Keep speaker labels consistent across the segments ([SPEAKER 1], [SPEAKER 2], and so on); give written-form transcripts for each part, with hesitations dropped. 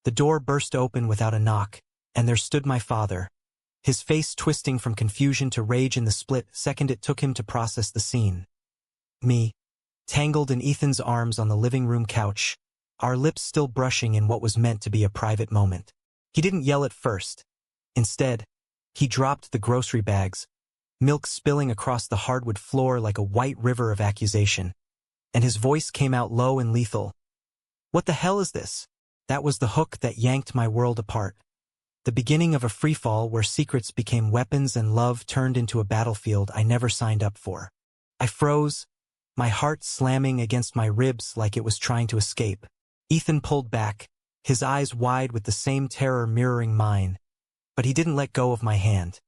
[SPEAKER 1] The door burst open without a knock, and there stood my father, his face twisting from confusion to rage in the split second it took him to process the scene. Me, tangled in Ethan's arms on the living room couch, our lips still brushing in what was meant to be a private moment. He didn't yell at first. Instead, he dropped the grocery bags, milk spilling across the hardwood floor like a white river of accusation, and his voice came out low and lethal. "What the hell is this?" That was the hook that yanked my world apart. The beginning of a freefall where secrets became weapons and love turned into a battlefield I never signed up for. I froze, my heart slamming against my ribs like it was trying to escape. Ethan pulled back, his eyes wide with the same terror mirroring mine, but he didn't let go of my hand.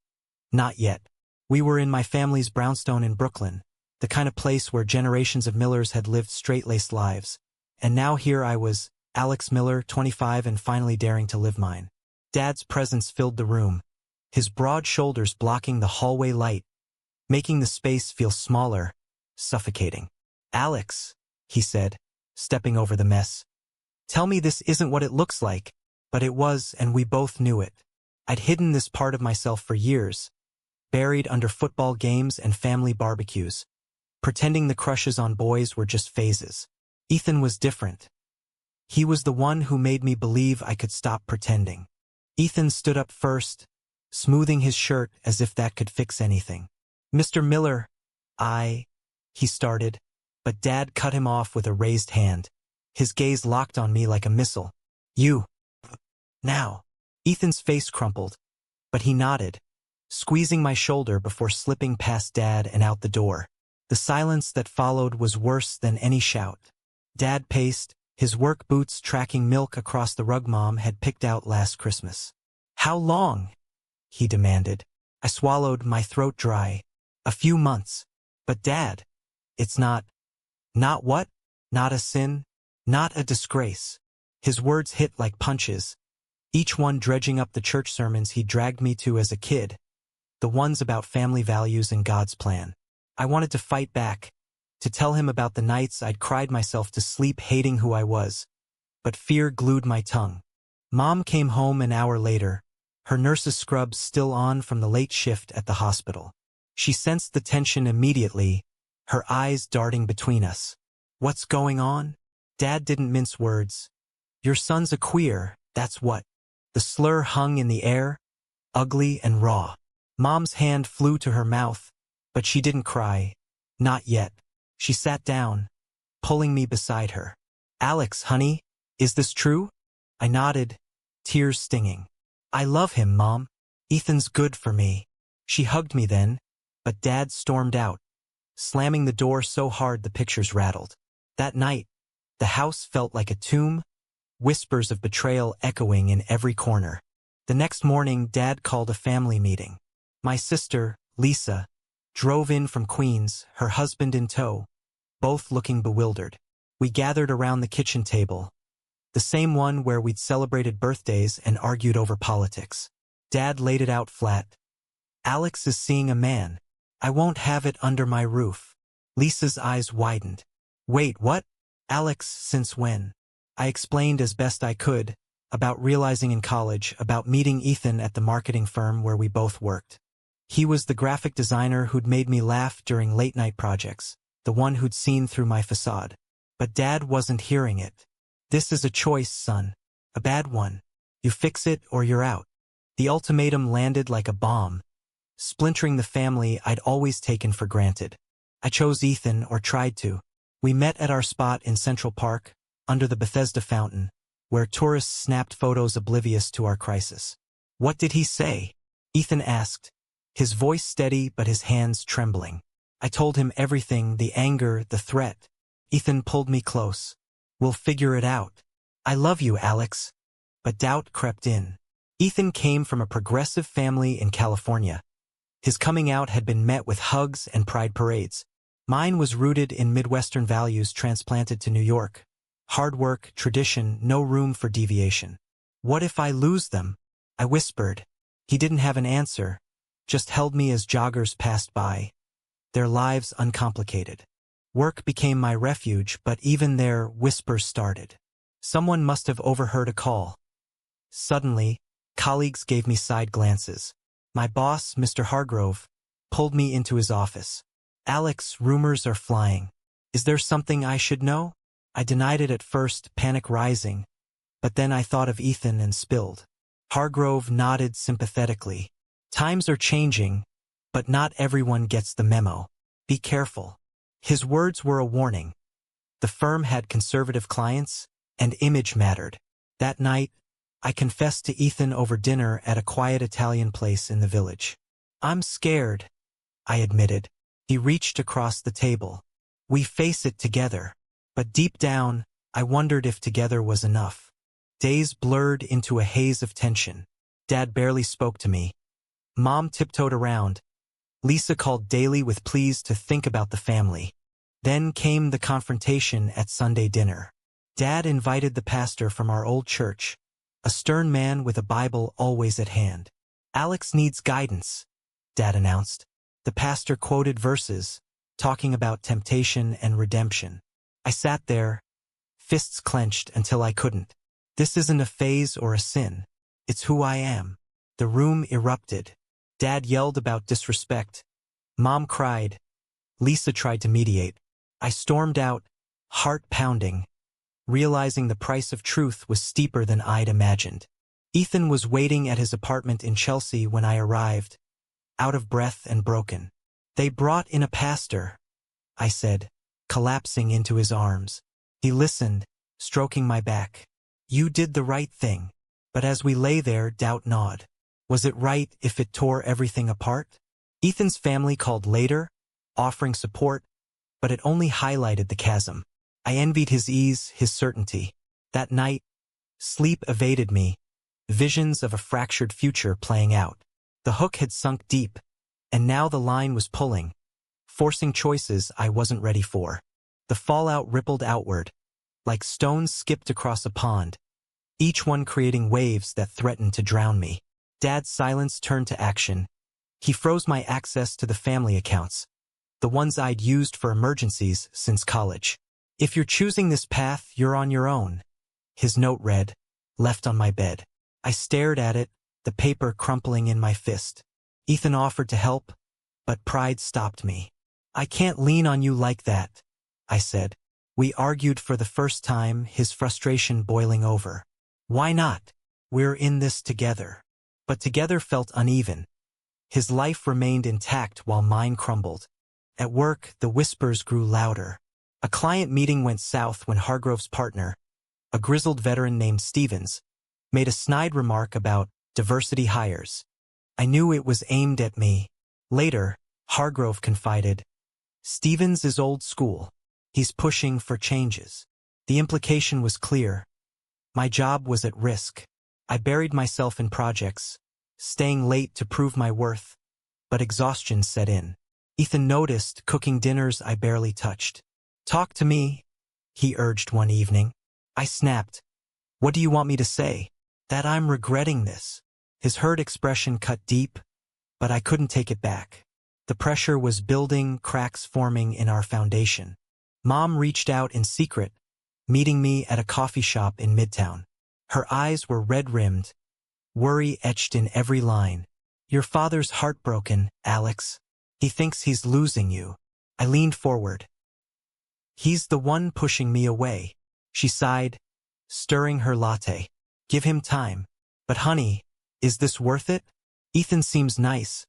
[SPEAKER 1] Not yet. We were in my family's brownstone in Brooklyn, the kind of place where generations of Millers had lived straight-laced lives. And now here I was, Alex Miller, 25 and finally daring to live mine. Dad's presence filled the room, his broad shoulders blocking the hallway light, making the space feel smaller, suffocating. "Alex," he said, stepping over the mess. "Tell me this isn't what it looks like." But it was, and we both knew it. I'd hidden this part of myself for years, buried under football games and family barbecues, pretending the crushes on boys were just phases. Ethan was different. He was the one who made me believe I could stop pretending. Ethan stood up first, smoothing his shirt as if that could fix anything. "Mr. Miller, he started, but Dad cut him off with a raised hand. His gaze locked on me like a missile. "You. Now." Ethan's face crumpled, but he nodded, squeezing my shoulder before slipping past Dad and out the door. The silence that followed was worse than any shout. Dad paced, his work boots tracking milk across the rug Mom had picked out last Christmas. "How long?" he demanded. I swallowed, my throat dry. "A few months." "But Dad, it's not." "Not what?" "Not a sin. Not a disgrace." His words hit like punches, each one dredging up the church sermons he dragged me to as a kid, the ones about family values and God's plan. I wanted to fight back, to tell him about the nights I'd cried myself to sleep hating who I was, but fear glued my tongue. Mom came home an hour later, her nurse's scrubs still on from the late shift at the hospital. She sensed the tension immediately, her eyes darting between us. "What's going on?" Dad didn't mince words. "Your son's a queer, that's what." The slur hung in the air, ugly and raw. Mom's hand flew to her mouth, but she didn't cry. Not yet. She sat down, pulling me beside her. "Alex, honey, is this true?" I nodded, tears stinging. "I love him, Mom. Ethan's good for me." She hugged me then, but Dad stormed out, slamming the door so hard the pictures rattled. That night, the house felt like a tomb, whispers of betrayal echoing in every corner. The next morning, Dad called a family meeting. My sister, Lisa, drove in from Queens, her husband in tow, both looking bewildered. We gathered around the kitchen table, the same one where we'd celebrated birthdays and argued over politics. Dad laid it out flat. "Alex is seeing a man. I won't have it under my roof." Lisa's eyes widened. "Wait, what? Alex, since when?" I explained as best I could, about realizing in college, about meeting Ethan at the marketing firm where we both worked. He was the graphic designer who'd made me laugh during late-night projects, the one who'd seen through my facade. But Dad wasn't hearing it. "This is a choice, son. A bad one. You fix it or you're out." The ultimatum landed like a bomb, splintering the family I'd always taken for granted. I chose Ethan, or tried to. We met at our spot in Central Park, under the Bethesda fountain, where tourists snapped photos oblivious to our crisis. "What did he say?" Ethan asked, his voice steady but his hands trembling. I told him everything, the anger, the threat. Ethan pulled me close. "We'll figure it out. I love you, Alex." But doubt crept in. Ethan came from a progressive family in California. His coming out had been met with hugs and pride parades. Mine was rooted in Midwestern values transplanted to New York. Hard work, tradition, no room for deviation. "What if I lose them?" I whispered. He didn't have an answer, just held me as joggers passed by, their lives uncomplicated. Work became my refuge, but even there, whispers started. Someone must have overheard a call. Suddenly, colleagues gave me side glances. My boss, Mr. Hargrove, pulled me into his office. "Alex, rumors are flying. Is there something I should know?" I denied it at first, panic rising, but then I thought of Ethan and spilled. Hargrove nodded sympathetically. "Times are changing, but not everyone gets the memo. Be careful." His words were a warning. The firm had conservative clients, and image mattered. That night, I confessed to Ethan over dinner at a quiet Italian place in the village. "I'm scared," I admitted. He reached across the table. "We face it together." But deep down, I wondered if together was enough. Days blurred into a haze of tension. Dad barely spoke to me. Mom tiptoed around. Lisa called daily with pleas to think about the family. Then came the confrontation at Sunday dinner. Dad invited the pastor from our old church, a stern man with a Bible always at hand. "Alex needs guidance," Dad announced. The pastor quoted verses, talking about temptation and redemption. I sat there, fists clenched until I couldn't. "This isn't a phase or a sin. It's who I am." The room erupted. Dad yelled about disrespect. Mom cried. Lisa tried to mediate. I stormed out, heart pounding, realizing the price of truth was steeper than I'd imagined. Ethan was waiting at his apartment in Chelsea when I arrived, out of breath and broken. "They brought in a pastor," I said, collapsing into his arms. He listened, stroking my back. "You did the right thing." But as we lay there, doubt gnawed. Was it right if it tore everything apart? Ethan's family called later, offering support, but it only highlighted the chasm. I envied his ease, his certainty. That night, sleep evaded me, visions of a fractured future playing out. The hook had sunk deep, and now the line was pulling, forcing choices I wasn't ready for. The fallout rippled outward, like stones skipped across a pond, each one creating waves that threatened to drown me. Dad's silence turned to action. He froze my access to the family accounts, the ones I'd used for emergencies since college. "If you're choosing this path, you're on your own," his note read, left on my bed. I stared at it, the paper crumpling in my fist. Ethan offered to help, but pride stopped me. "I can't lean on you like that," I said. We argued for the first time, his frustration boiling over. "Why not? We're in this together." But together felt uneven. His life remained intact while mine crumbled. At work, the whispers grew louder. A client meeting went south when Hargrove's partner, a grizzled veteran named Stevens, made a snide remark about diversity hires. I knew it was aimed at me. Later, Hargrove confided, "Stevens is old school. He's pushing for changes." The implication was clear. My job was at risk. I buried myself in projects, staying late to prove my worth, but exhaustion set in. Ethan noticed, cooking dinners I barely touched. "Talk to me," he urged one evening. I snapped. "What do you want me to say?" "That I'm regretting this." His hurt expression cut deep, but I couldn't take it back. The pressure was building, cracks forming in our foundation. Mom reached out in secret, meeting me at a coffee shop in Midtown. Her eyes were red-rimmed, worry etched in every line. "Your father's heartbroken, Alex. He thinks he's losing you." I leaned forward. "He's the one pushing me away," she sighed, stirring her latte. "Give him time." "But honey, is this worth it? Ethan seems nice,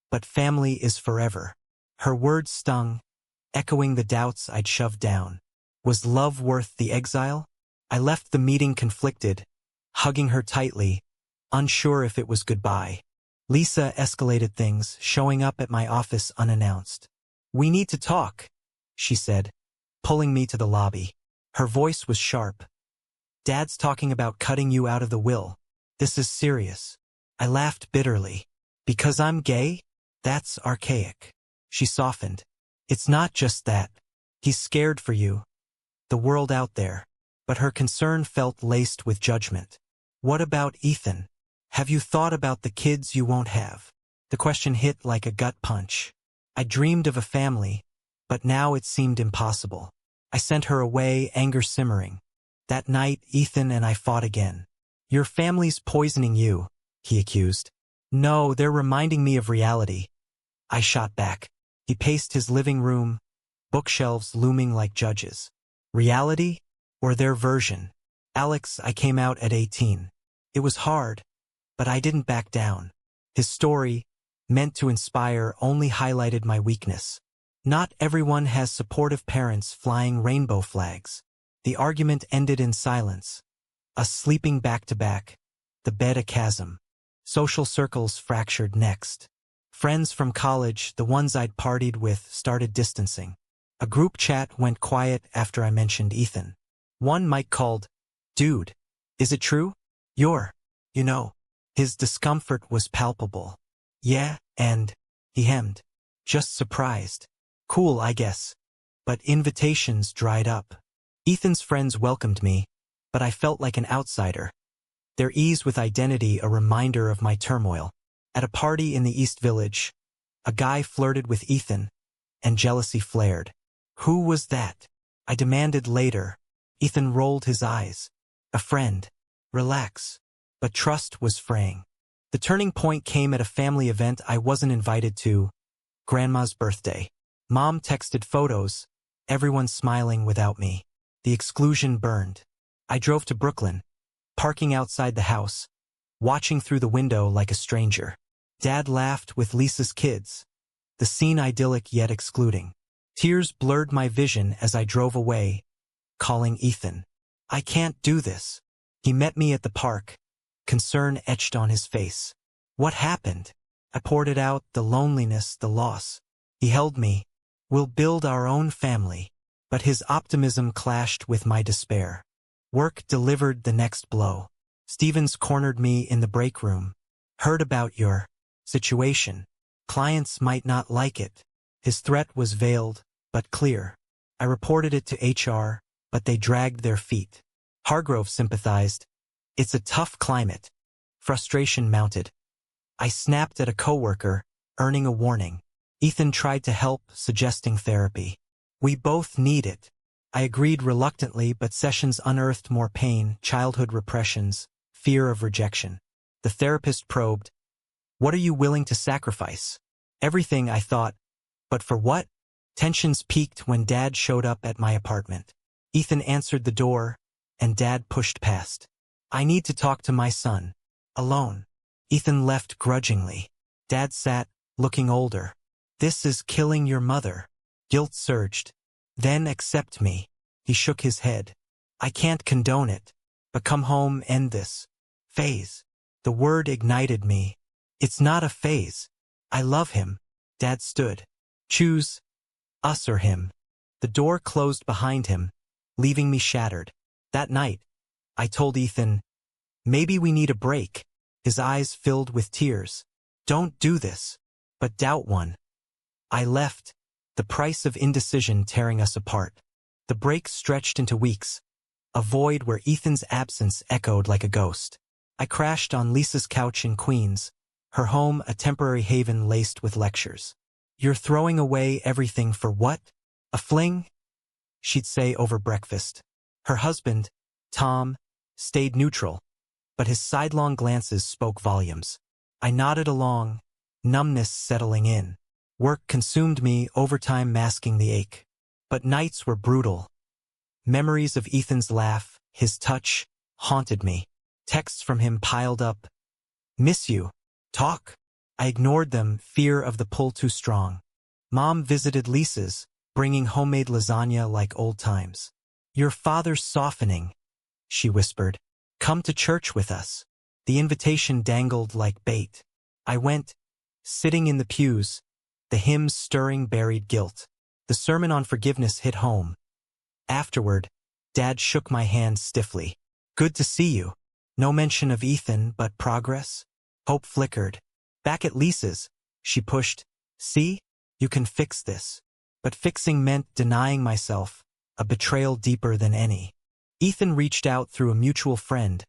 [SPEAKER 1] but family is forever." Her words stung, echoing the doubts I'd shoved down. Was love worth the exile? I left the meeting conflicted, hugging her tightly, unsure if it was goodbye. Lisa escalated things, showing up at my office unannounced. "We need to talk," she said, pulling me to the lobby. Her voice was sharp. "Dad's talking about cutting you out of the will. This is serious." I laughed bitterly. "Because I'm gay? That's archaic." She softened. "It's not just that. He's scared for you, the world out there." But her concern felt laced with judgment. "What about Ethan? Have you thought about the kids you won't have?" The question hit like a gut punch. I dreamed of a family, but now it seemed impossible. I sent her away, anger simmering. That night, Ethan and I fought again. "Your family's poisoning you," he accused. "No, they're reminding me of reality," I shot back. He paced his living room, bookshelves looming like judges. Reality? Or their version? "Alex, I came out at 18. It was hard, but I didn't back down." His story, meant to inspire, only highlighted my weakness. Not everyone has supportive parents flying rainbow flags. The argument ended in silence. Us sleeping back-to-back. The bed a chasm. Social circles fractured next. Friends from college, the ones I'd partied with, started distancing. A group chat went quiet after I mentioned Ethan. One Mike called, "Dude, is it true? You know." His discomfort was palpable. "Yeah, and," he hemmed. "Just surprised. Cool, I guess." But invitations dried up. Ethan's friends welcomed me, but I felt like an outsider. Their ease with identity a reminder of my turmoil. At a party in the East Village, a guy flirted with Ethan, and jealousy flared. "Who was that?" I demanded later. Ethan rolled his eyes. "A friend. Relax." But trust was fraying. The turning point came at a family event I wasn't invited to. Grandma's birthday. Mom texted photos, everyone smiling without me. The exclusion burned. I drove to Brooklyn, parking outside the house, watching through the window like a stranger. Dad laughed with Lisa's kids, the scene idyllic yet excluding. Tears blurred my vision as I drove away, calling Ethan. "I can't do this." He met me at the park, concern etched on his face. "What happened?" I poured it out, the loneliness, the loss. He held me. "We'll build our own family." But his optimism clashed with my despair. Work delivered the next blow. Stevens cornered me in the break room. "Heard about your situation. Clients might not like it." His threat was veiled, but clear. I reported it to HR, but they dragged their feet. Hargrove sympathized. "It's a tough climate." Frustration mounted. I snapped at a coworker, earning a warning. Ethan tried to help, suggesting therapy. "We both need it." I agreed reluctantly, but sessions unearthed more pain, childhood repressions, fear of rejection. The therapist probed. "What are you willing to sacrifice?" "Everything," I thought. But for what? Tensions peaked when Dad showed up at my apartment. Ethan answered the door, and Dad pushed past. "I need to talk to my son." Alone. Ethan left grudgingly. Dad sat, looking older. "This is killing your mother." Guilt surged. "Then accept me." He shook his head. "I can't condone it. But come home, end this phase." The word ignited me. "It's not a phase. I love him." Dad stood. "Choose us or him." The door closed behind him, leaving me shattered. That night, I told Ethan, "Maybe we need a break." His eyes filled with tears. "Don't do this." But doubt won. I left, the price of indecision tearing us apart. The break stretched into weeks, a void where Ethan's absence echoed like a ghost. I crashed on Lisa's couch in Queens, her home a temporary haven laced with lectures. "You're throwing away everything for what? A fling?" she'd say over breakfast. Her husband, Tom, stayed neutral, but his sidelong glances spoke volumes. I nodded along, numbness settling in. Work consumed me, overtime masking the ache. But nights were brutal. Memories of Ethan's laugh, his touch, haunted me. Texts from him piled up. "Miss you. Talk." I ignored them, fear of the pull too strong. Mom visited Lisa's, bringing homemade lasagna like old times. "Your father's softening," she whispered. "Come to church with us." The invitation dangled like bait. I went, sitting in the pews, the hymns stirring buried guilt. The sermon on forgiveness hit home. Afterward, Dad shook my hand stiffly. "Good to see you." No mention of Ethan, but progress? Hope flickered. Back at Lisa's, she pushed. "See? You can fix this." But fixing meant denying myself, a betrayal deeper than any. Ethan reached out through a mutual friend,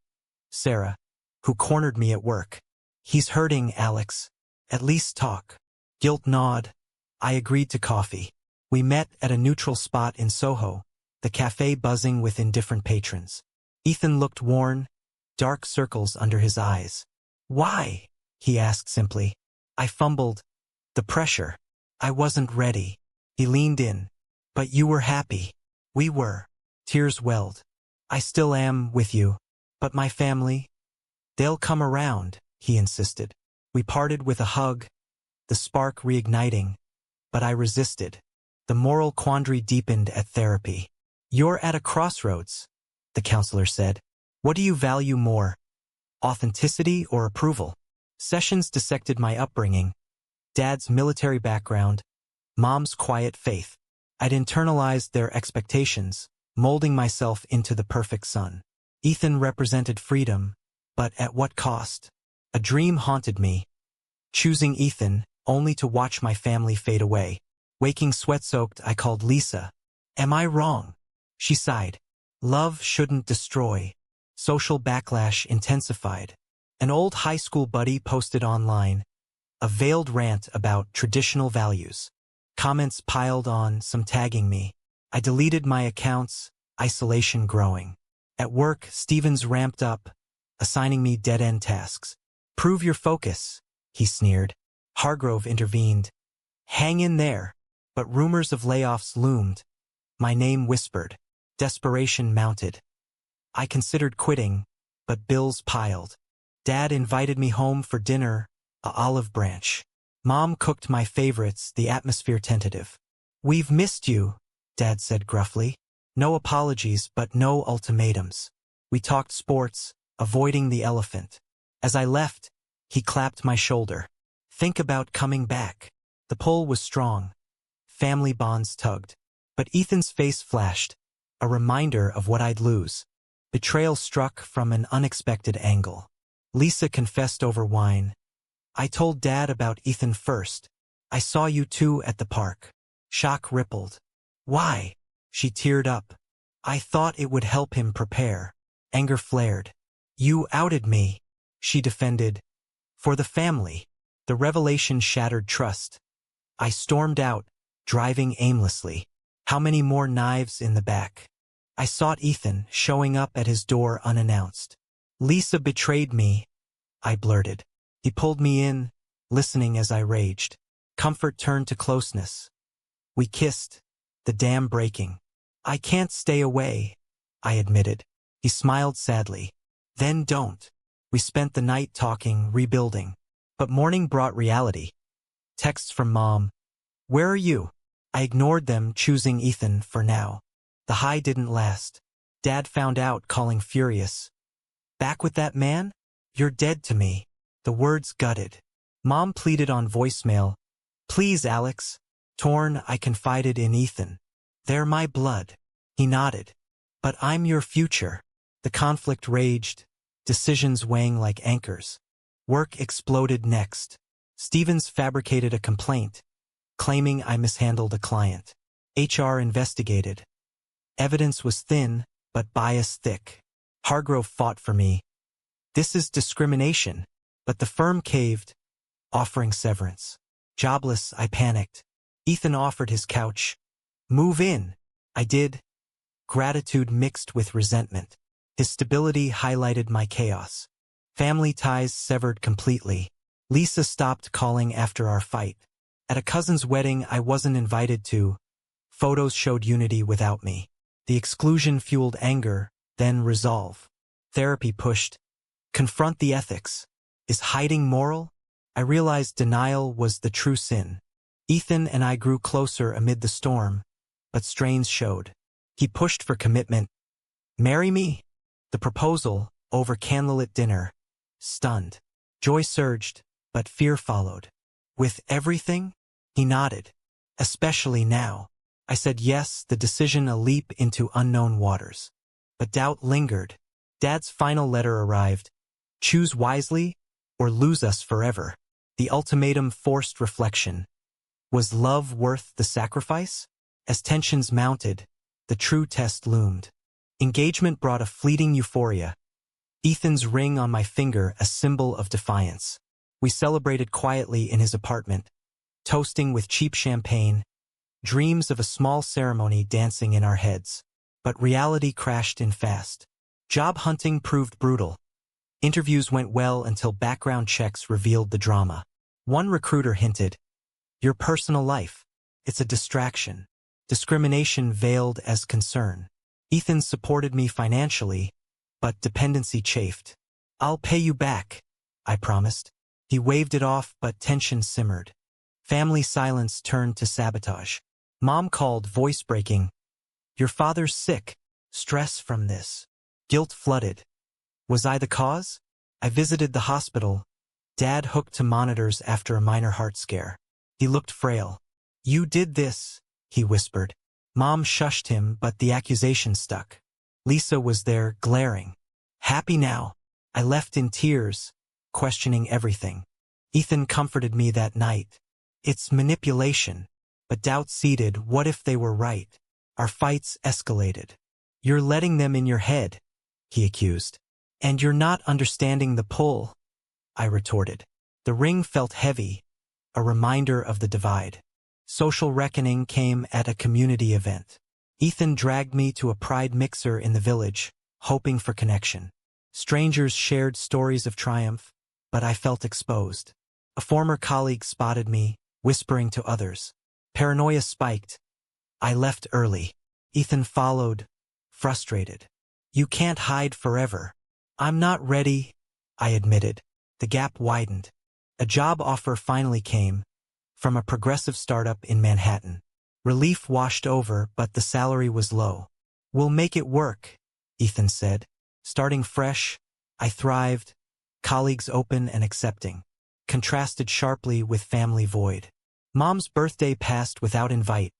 [SPEAKER 1] Sarah, who cornered me at work. "He's hurting, Alex. At least talk." Guilt gnawed. I agreed to coffee. We met at a neutral spot in Soho, the cafe buzzing with indifferent patrons. Ethan looked worn, dark circles under his eyes. "Why?" he asked simply. I fumbled. "The pressure. I wasn't ready." He leaned in. "But you were happy." "We were." Tears welled. "I still am with you. But my family? They'll come around," he insisted. We parted with a hug, the spark reigniting, but I resisted. The moral quandary deepened at therapy. "You're at a crossroads," the counselor said. "What do you value more, authenticity or approval?" Sessions dissected my upbringing, Dad's military background, Mom's quiet faith. I'd internalized their expectations, molding myself into the perfect son. Ethan represented freedom, but at what cost? A dream haunted me, choosing Ethan only to watch my family fade away. Waking sweat-soaked, I called Lisa. "Am I wrong?" She sighed. "Love shouldn't destroy." Social backlash intensified. An old high school buddy posted online a veiled rant about traditional values. Comments piled on, some tagging me. I deleted my accounts, isolation growing. At work, Stevens ramped up, assigning me dead-end tasks. "Prove your focus," he sneered. Hargrove intervened. "Hang in there." But rumors of layoffs loomed. My name whispered. Desperation mounted. I considered quitting, but bills piled. Dad invited me home for dinner, a olive branch. Mom cooked my favorites, the atmosphere tentative. "We've missed you," Dad said gruffly. No apologies, but no ultimatums. We talked sports, avoiding the elephant. As I left, he clapped my shoulder. "Think about coming back." The pull was strong. Family bonds tugged. But Ethan's face flashed, a reminder of what I'd lose. Betrayal struck from an unexpected angle. Lisa confessed over wine. "I told Dad about Ethan first. I saw you two at the park." Shock rippled. "Why?" She teared up. "I thought it would help him prepare." Anger flared. "You outed me," she defended. "For the family." The revelation shattered trust. I stormed out, driving aimlessly. How many more knives in the back? I sought Ethan, showing up at his door unannounced. "Lisa betrayed me," I blurted. He pulled me in, listening as I raged. Comfort turned to closeness. We kissed, the dam breaking. "I can't stay away," I admitted. He smiled sadly. "Then don't." We spent the night talking, rebuilding. But morning brought reality. Texts from Mom. "Where are you?" I ignored them, choosing Ethan for now. The high didn't last. Dad found out, calling furious. "Back with that man? You're dead to me." The words gutted. Mom pleaded on voicemail. "Please, Alex." Torn, I confided in Ethan. "They're my blood." He nodded. "But I'm your future." The conflict raged, decisions weighing like anchors. Work exploded next. Stevens fabricated a complaint, claiming I mishandled a client. HR investigated. Evidence was thin, but bias thick. Hargrove fought for me. "This is discrimination." But the firm caved, offering severance. Jobless, I panicked. Ethan offered his couch. "Move in." I did. Gratitude mixed with resentment. His stability highlighted my chaos. Family ties severed completely. Lisa stopped calling after our fight. At a cousin's wedding I wasn't invited to, photos showed unity without me. The exclusion fueled anger, then resolve. Therapy pushed. Confront the ethics. Is hiding moral? I realized denial was the true sin. Ethan and I grew closer amid the storm, but strains showed. He pushed for commitment. "Marry me?" The proposal, over candlelit dinner, stunned. Joy surged, but fear followed. "With everything?" He nodded. "Especially now." I said yes, the decision a leap into unknown waters. But doubt lingered. Dad's final letter arrived. "Choose wisely, or lose us forever." The ultimatum forced reflection. Was love worth the sacrifice? As tensions mounted, the true test loomed. Engagement brought a fleeting euphoria. Ethan's ring on my finger, a symbol of defiance. We celebrated quietly in his apartment, toasting with cheap champagne, dreams of a small ceremony dancing in our heads. But reality crashed in fast. Job hunting proved brutal. Interviews went well until background checks revealed the drama. One recruiter hinted, "Your personal life. It's a distraction." Discrimination veiled as concern. Ethan supported me financially, but dependency chafed. "I'll pay you back," I promised. He waved it off, but tension simmered. Family silence turned to sabotage. Mom called, voice breaking. "Your father's sick. Stress from this." Guilt flooded. Was I the cause? I visited the hospital. Dad hooked to monitors after a minor heart scare. He looked frail. "You did this," he whispered. Mom shushed him, but the accusation stuck. Lisa was there, glaring. "Happy now?" I left in tears, questioning everything. Ethan comforted me that night. "It's manipulation." But doubt seeded. What if they were right? Our fights escalated. "You're letting them in your head," he accused. "And you're not understanding the pull," I retorted. The ring felt heavy, a reminder of the divide. Social reckoning came at a community event. Ethan dragged me to a pride mixer in the village, hoping for connection. Strangers shared stories of triumph, but I felt exposed. A former colleague spotted me, whispering to others. Paranoia spiked. I left early. Ethan followed, frustrated. "You can't hide forever." "I'm not ready," I admitted. The gap widened. A job offer finally came, from a progressive startup in Manhattan. Relief washed over, but the salary was low. "We'll make it work," Ethan said. Starting fresh, I thrived, colleagues open and accepting. Contrasted sharply with family void. Mom's birthday passed without invite.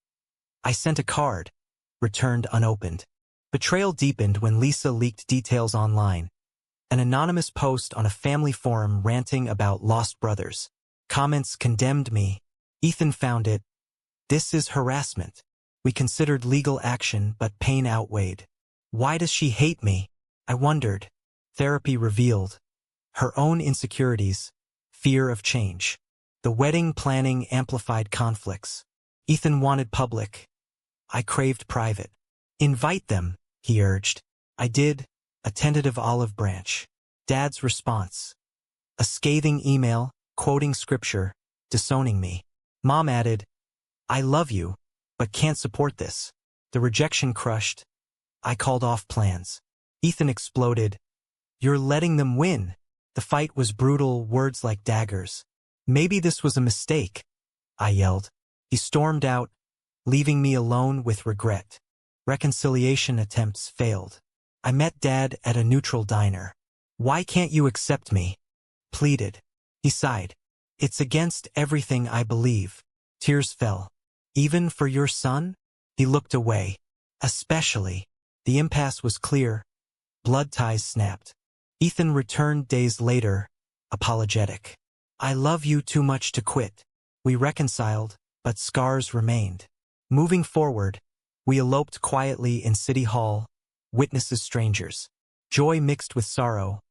[SPEAKER 1] I sent a card, returned unopened. Betrayal deepened when Lisa leaked details online. An anonymous post on a family forum ranting about lost brothers. Comments condemned me. Ethan found it. "This is harassment." We considered legal action, but pain outweighed. Why does she hate me? I wondered. Therapy revealed her own insecurities, fear of change. The wedding planning amplified conflicts. Ethan wanted public. I craved private. "Invite them," he urged. I did, a tentative olive branch. Dad's response. A scathing email, quoting scripture, disowning me. Mom added, "I love you, but can't support this." The rejection crushed. I called off plans. Ethan exploded. "You're letting them win." The fight was brutal, words like daggers. "Maybe this was a mistake," I yelled. He stormed out, leaving me alone with regret. Reconciliation attempts failed. I met Dad at a neutral diner. "Why can't you accept me?" pleaded. He sighed. "It's against everything I believe." Tears fell. "Even for your son?" He looked away. "Especially." The impasse was clear. Blood ties snapped. Ethan returned days later, apologetic. "I love you too much to quit." We reconciled, but scars remained. Moving forward, we eloped quietly in City Hall, witnesses strangers. Joy mixed with sorrow.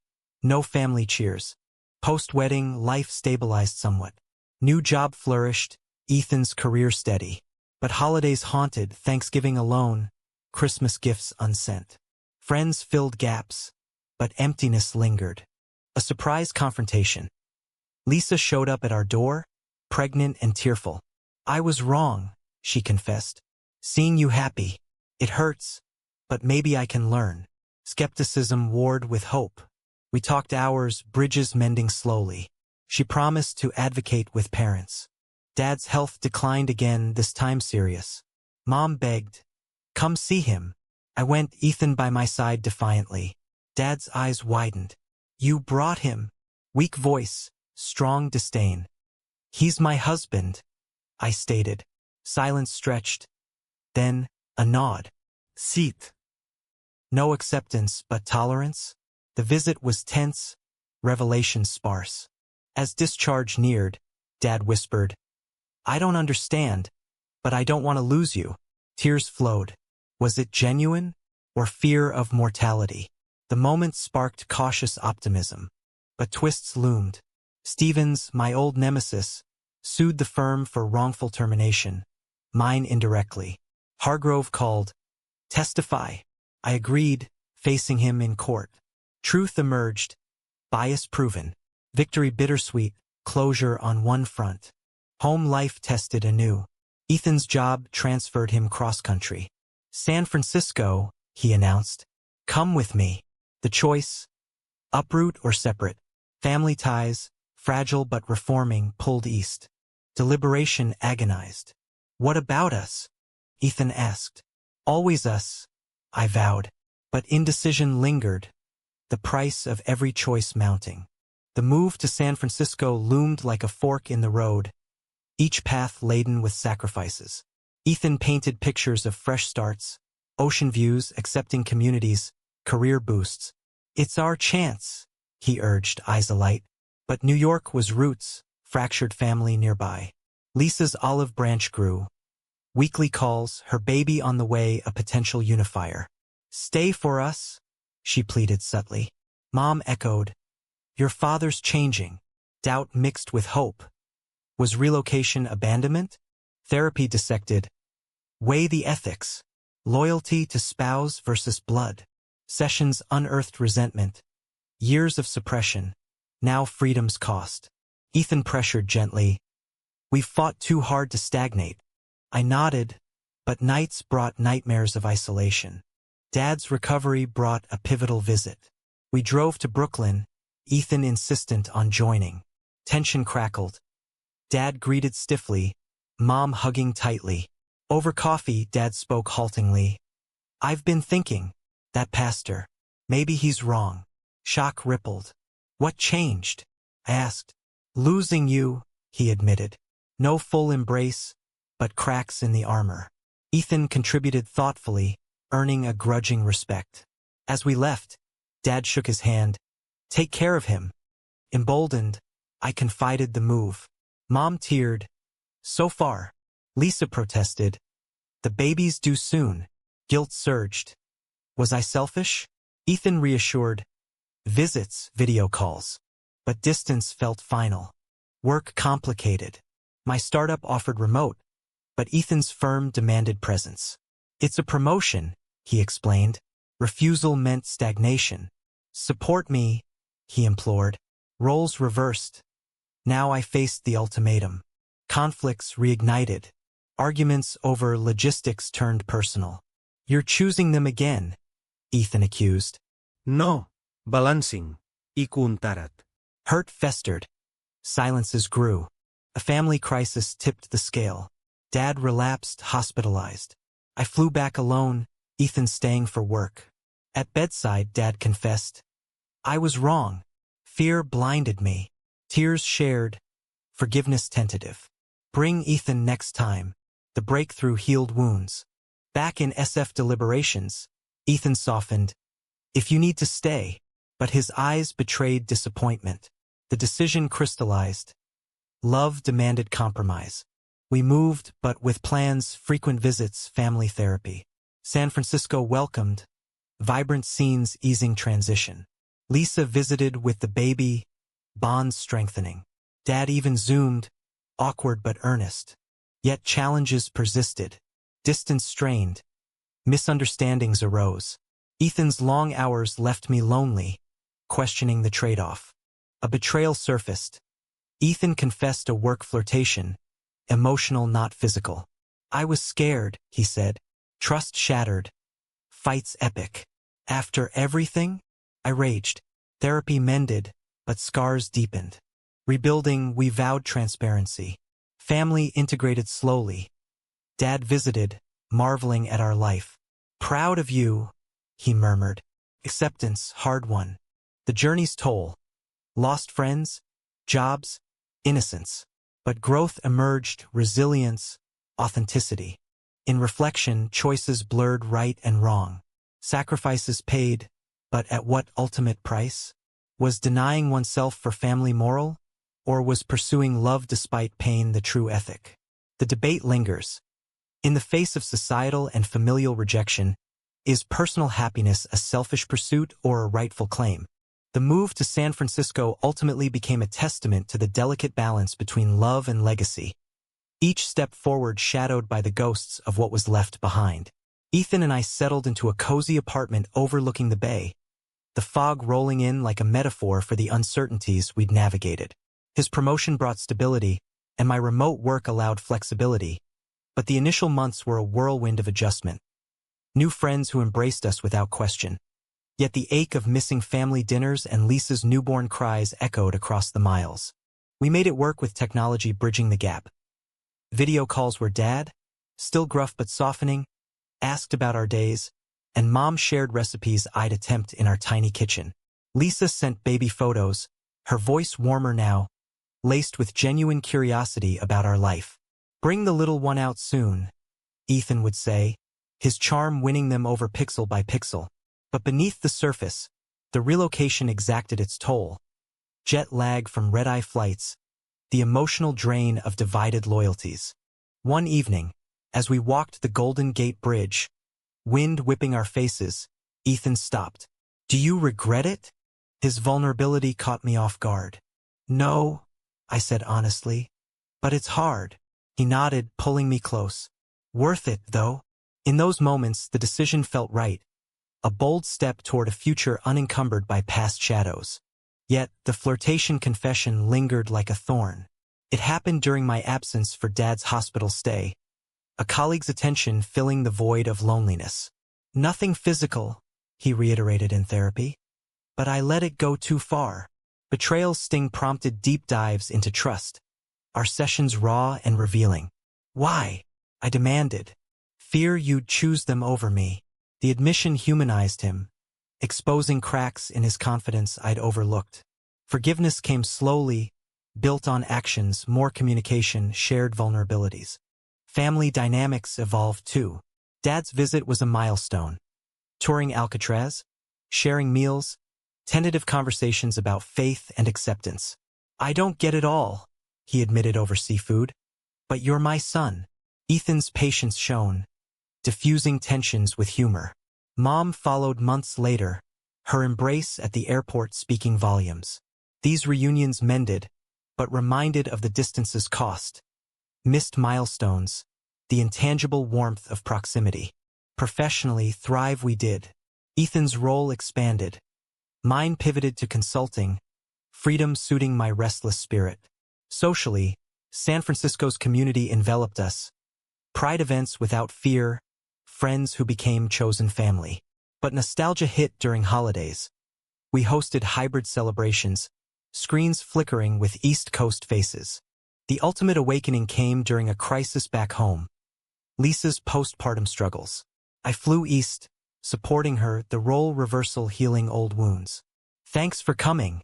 [SPEAKER 1] No family cheers. Post-wedding, life stabilized somewhat. New job flourished, Ethan's career steady. But holidays haunted, Thanksgiving alone, Christmas gifts unsent. Friends filled gaps, but emptiness lingered. A surprise confrontation. Lisa showed up at our door, pregnant and tearful. "I was wrong," she confessed. "Seeing you happy. It hurts, but maybe I can learn." Skepticism warred with hope. We talked hours, bridges mending slowly. She promised to advocate with parents. Dad's health declined again, this time serious. Mom begged, "Come see him." I went, Ethan by my side defiantly. Dad's eyes widened. "You brought him." Weak voice, strong disdain. "He's my husband," I stated. Silence stretched. Then, a nod. "Seat." No acceptance, but tolerance. The visit was tense, revelations sparse. As discharge neared, Dad whispered, "I don't understand, but I don't want to lose you." Tears flowed. Was it genuine, or fear of mortality? The moment sparked cautious optimism. But twists loomed. Stevens, my old nemesis, sued the firm for wrongful termination, mine indirectly. Hargrove called. "Testify." I agreed, facing him in court. Truth emerged. Bias proven. Victory bittersweet, closure on one front. Home life tested anew. Ethan's job transferred him cross-country. San Francisco, he announced. Come with me. The choice, uproot or separate. Family ties, fragile but reforming, pulled east. Deliberation agonized. What about us? Ethan asked. Always us, I vowed. But indecision lingered, the price of every choice mounting. The move to San Francisco loomed like a fork in the road, each path laden with sacrifices. Ethan painted pictures of fresh starts, ocean views, accepting communities, career boosts. It's our chance, he urged, eyes alight. But New York was roots, fractured family nearby. Lisa's olive branch grew. Weekly calls, her baby on the way, a potential unifier. Stay for us, she pleaded subtly. Mom echoed. Your father's changing. Doubt mixed with hope. Was relocation abandonment? Therapy dissected. Weigh the ethics. Loyalty to spouse versus blood. Sessions unearthed resentment. Years of suppression. Now freedom's cost. Ethan pressured gently. We've fought too hard to stagnate. I nodded, but nights brought nightmares of isolation. Dad's recovery brought a pivotal visit. We drove to Brooklyn, Ethan insistent on joining. Tension crackled. Dad greeted stiffly, Mom hugging tightly. Over coffee, Dad spoke haltingly. I've been thinking, that pastor, maybe he's wrong. Shock rippled. What changed? I asked. Losing you, he admitted. No full embrace, but cracks in the armor. Ethan contributed thoughtfully, earning a grudging respect. As we left, Dad shook his hand. Take care of him. Emboldened, I confided the move. Mom teared. So far. Lisa protested. The baby's due soon. Guilt surged. Was I selfish? Ethan reassured. Visits, video calls. But distance felt final. Work complicated. My startup offered remote, but Ethan's firm demanded presence. It's a promotion, he explained. Refusal meant stagnation. Support me, he implored. Roles reversed. Now I faced the ultimatum. Conflicts reignited. Arguments over logistics turned personal. You're choosing them again, Ethan accused.
[SPEAKER 2] No, balancing. Ikuntarat.
[SPEAKER 1] Hurt festered. Silences grew. A family crisis tipped the scale. Dad relapsed, hospitalized. I flew back alone, Ethan staying for work. At bedside, Dad confessed. I was wrong. Fear blinded me. Tears shared. Forgiveness tentative. Bring Ethan next time. The breakthrough healed wounds. Back in SF deliberations, Ethan softened. If you need to stay. But his eyes betrayed disappointment. The decision crystallized. Love demanded compromise. We moved, but with plans, frequent visits, family therapy. San Francisco welcomed. Vibrant scenes easing transition. Lisa visited with the baby, bonds strengthening. Dad even zoomed, awkward but earnest. Yet challenges persisted. Distance strained. Misunderstandings arose. Ethan's long hours left me lonely, questioning the trade-off. A betrayal surfaced. Ethan confessed a work flirtation, emotional not physical. I was scared, he said. Trust shattered. Fights epic. After everything? I raged. Therapy mended, but scars deepened. Rebuilding, we vowed transparency. Family integrated slowly. Dad visited, marveling at our life. Proud of you, he murmured. Acceptance, hard won. The journey's toll. Lost friends, jobs, innocence. But growth emerged, resilience, authenticity. In reflection, choices blurred right and wrong. Sacrifices paid, but at what ultimate price? Was denying oneself for family moral? Or was pursuing love despite pain the true ethic? The debate lingers. In the face of societal and familial rejection, is personal happiness a selfish pursuit or a rightful claim? The move to San Francisco ultimately became a testament to the delicate balance between love and legacy. Each step forward shadowed by the ghosts of what was left behind. Ethan and I settled into a cozy apartment overlooking the bay. the fog rolling in like a metaphor for the uncertainties we'd navigated. His promotion brought stability, and my remote work allowed flexibility, but the initial months were a whirlwind of adjustment. New friends who embraced us without question. Yet the ache of missing family dinners and Lisa's newborn cries echoed across the miles. We made it work with technology bridging the gap. Video calls where Dad, still gruff but softening, asked about our days, and Mom shared recipes I'd attempt in our tiny kitchen. Lisa sent baby photos, her voice warmer now, laced with genuine curiosity about our life. "Bring the little one out soon," Ethan would say, his charm winning them over pixel by pixel. But beneath the surface, the relocation exacted its toll. Jet lag from red-eye flights, the emotional drain of divided loyalties. One evening, as we walked the Golden Gate Bridge, wind whipping our faces, Ethan stopped. "Do you regret it?" His vulnerability caught me off guard. "No," I said honestly, "but it's hard." He nodded, pulling me close. "Worth it, though." In those moments, the decision felt right, a bold step toward a future unencumbered by past shadows. Yet, the flirtation confession lingered like a thorn. It happened during my absence for Dad's hospital stay, a colleague's attention filling the void of loneliness. "Nothing physical," he reiterated in therapy, "but I let it go too far." Betrayal's sting prompted deep dives into trust, our sessions raw and revealing. "Why?" I demanded. "Fear you'd choose them over me." The admission humanized him, exposing cracks in his confidence I'd overlooked. Forgiveness came slowly, built on actions, more communication, shared vulnerabilities. Family dynamics evolved too. Dad's visit was a milestone. Touring Alcatraz, sharing meals, tentative conversations about faith and acceptance. "I don't get it all," he admitted over seafood, "but you're my son." Ethan's patience shone, diffusing tensions with humor. Mom followed months later, her embrace at the airport speaking volumes. These reunions mended, but reminded of the distance's cost. Missed milestones, the intangible warmth of proximity. Professionally, thrive we did. Ethan's role expanded. Mine pivoted to consulting, freedom suiting my restless spirit. Socially, San Francisco's community enveloped us. Pride events without fear, friends who became chosen family. But nostalgia hit during holidays. We hosted hybrid celebrations, screens flickering with East Coast faces. The ultimate awakening came during a crisis back home. Lisa's postpartum struggles. I flew east, supporting her, the role reversal healing old wounds. "Thanks for coming,"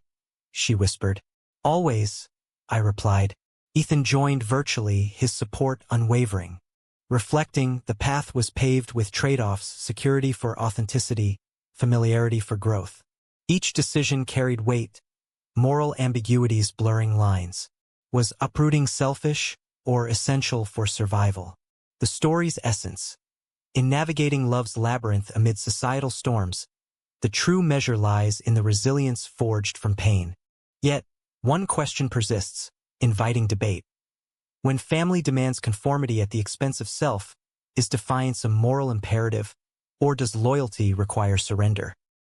[SPEAKER 1] she whispered. "Always," I replied. Ethan joined virtually, his support unwavering. Reflecting, the path was paved with trade-offs, security for authenticity, familiarity for growth. Each decision carried weight, moral ambiguities blurring lines. Was uprooting selfish or essential for survival? The story's essence. In navigating love's labyrinth amid societal storms, the true measure lies in the resilience forged from pain. Yet, one question persists, inviting debate. When family demands conformity at the expense of self, is defiance a moral imperative, or does loyalty require surrender?